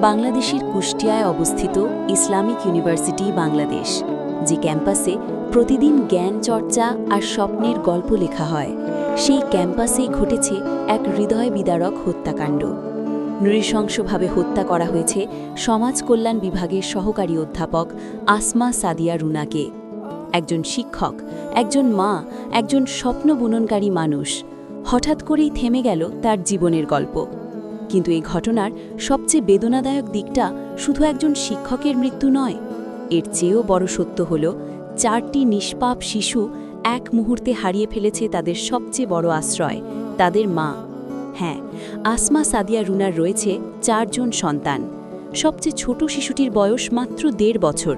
বাংলাদেশের কুষ্টিয়ায় অবস্থিত Islamic university Bangladesh, যে ক্যাম্পাসে প্রতিদিন জ্ঞান চর্চা আর স্বপ্নের গল্প লেখা হয়, সেই ক্যাম্পাসেই ঘটেছে এক হৃদয় বিদারক হত্যাকাণ্ড। নৃশংসভাবে হত্যা করা হয়েছে সমাজ কল্যাণ বিভাগের সহকারী অধ্যাপক আসমা সাদিয়া রুনাকে। একজন শিক্ষক, একজন মা, একজন স্বপ্ন বুননকারী মানুষ। হঠাৎ করেই থেমে গেল তার জীবনের গল্প। কিন্তু এই ঘটনার সবচেয়ে বেদনাদায়ক দিকটা শুধু একজন শিক্ষকের মৃত্যু নয়, এর চেয়েও বড় সত্য হল 4টি নিষ্পাপ শিশু এক মুহূর্তে হারিয়ে ফেলেছে তাদের সবচেয়ে বড় আশ্রয়, তাদের মা। হ্যাঁ, আসমা সাদিয়া রুনার রয়েছে 4 জন সন্তান। সবচেয়ে ছোট শিশুটির বয়স মাত্র 1.5 বছর,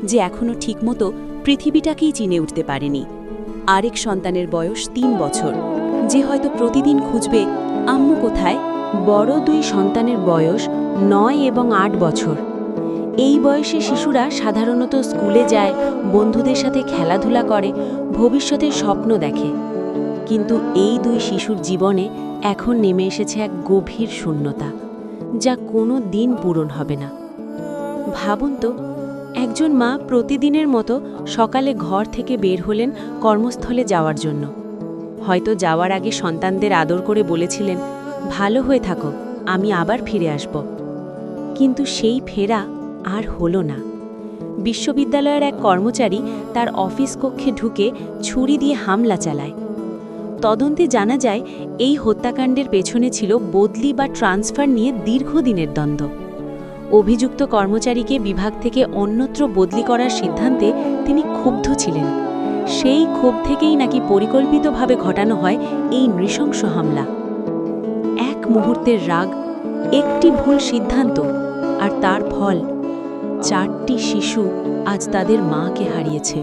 যে এখনও ঠিকমতো পৃথিবীটাকেই চিনে উঠতে পারেনি। আরেক সন্তানের বয়স 3 বছর, যে হয়তো প্রতিদিন খুঁজবে আম্মু কোথায়। বড় 2 সন্তানের বয়স 9 এবং 8 বছর। এই বয়সে শিশুরা সাধারণত স্কুলে যায়, বন্ধুদের সাথে খেলাধুলা করে, ভবিষ্যতের স্বপ্ন দেখে। কিন্তু এই 2 শিশুর জীবনে এখন নেমে এসেছে এক গভীর শূন্যতা, যা কোনো দিন পূরণ হবে না। ভাবুন তো, একজন মা প্রতিদিনের মতো সকালে ঘর থেকে বের হলেন কর্মস্থলে যাওয়ার জন্য। হয়তো যাওয়ার আগে সন্তানদের আদর করে বলেছিলেন, ভালো হয়ে থাকো, আমি আবার ফিরে আসব। কিন্তু সেই ফেরা আর হলো না। বিশ্ববিদ্যালয়ের এক কর্মচারী তার অফিস কক্ষে ঢুকে ছুরি দিয়ে হামলা চালায়। তদন্তে জানা যায়, এই হত্যাকাণ্ডের পেছনে ছিল বদলি বা ট্রান্সফার নিয়ে দীর্ঘদিনের দ্বন্দ্ব। অভিযুক্ত কর্মচারীকে বিভাগ থেকে অন্যত্র বদলি করার সিদ্ধান্তে তিনি ক্ষুব্ধ ছিলেন। সেই ক্ষোভ থেকেই নাকি পরিকল্পিতভাবে ঘটানো হয় এই নৃশংস হামলা। এক মুহূর্তের রাগ, একটি ভুল সিদ্ধান্ত, আর তার ফল 4টি শিশু আজ তাদের মাকে হারিয়েছে।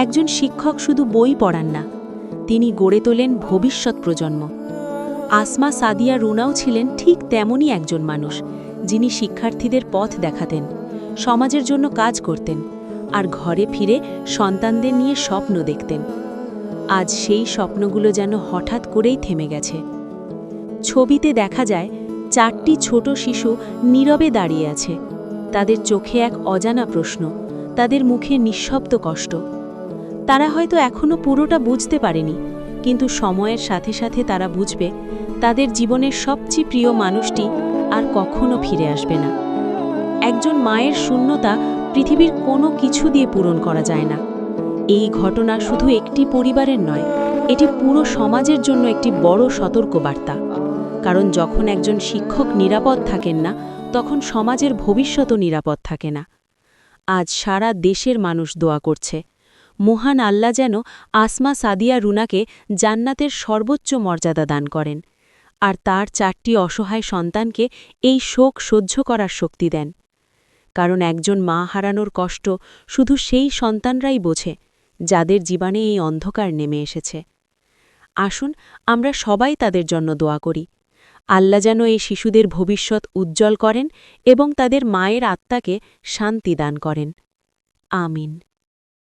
একজন শিক্ষক শুধু বই পড়ান না, তিনি গড়ে তোলেন ভবিষ্যৎ প্রজন্ম। আসমা সাদিয়া রুনাও ছিলেন ঠিক তেমনই একজন মানুষ, যিনি শিক্ষার্থীদের পথ দেখাতেন, সমাজের জন্য কাজ করতেন, আর ঘরে ফিরে সন্তানদের নিয়ে স্বপ্ন দেখতেন। আজ সেই স্বপ্নগুলো যেন হঠাৎ করেই থেমে গেছে। ছবিতে দেখা যায় 4টি ছোট শিশু নীরবে দাঁড়িয়ে আছে। তাদের চোখে এক অজানা প্রশ্ন, তাদের মুখে নিঃশব্দ কষ্ট। তারা হয়তো এখনও পুরোটা বুঝতে পারেনি, কিন্তু সময়ের সাথে সাথে তারা বুঝবে তাদের জীবনের সবচেয়ে প্রিয় মানুষটি আর কখনো ফিরে আসবে না। একজন মায়ের শূন্যতা পৃথিবীর কোনো কিছু দিয়ে পূরণ করা যায় না। এই ঘটনা শুধু একটি পরিবারের নয়, এটি পুরো সমাজের জন্য একটি বড় সতর্কবার্তা। কারণ যখন একজন শিক্ষক নিরাপদ থাকেন না, তখন সমাজের ভবিষ্যতও নিরাপদ থাকে না। আজ সারা দেশের মানুষ দোয়া করছে, মহান আল্লাহ যেন আসমা সাদিয়া রুনাকে জান্নাতের সর্বোচ্চ মর্যাদা দান করেন, আর তার 4টি অসহায় সন্তানকে এই শোক সহ্য করার শক্তি দেন। কারণ একজন মা হারানোর কষ্ট শুধু সেই সন্তানরাই বোঝে, যাদের জীবনে এই অন্ধকার নেমে এসেছে। আসুন আমরা সবাই তাদের জন্য দোয়া করি, আল্লাহ যেন এই শিশুদের ভবিষ্যৎ উজ্জ্বল করেন এবং তাদের মায়ের আত্মাকে শান্তি দান করেন। আমিন।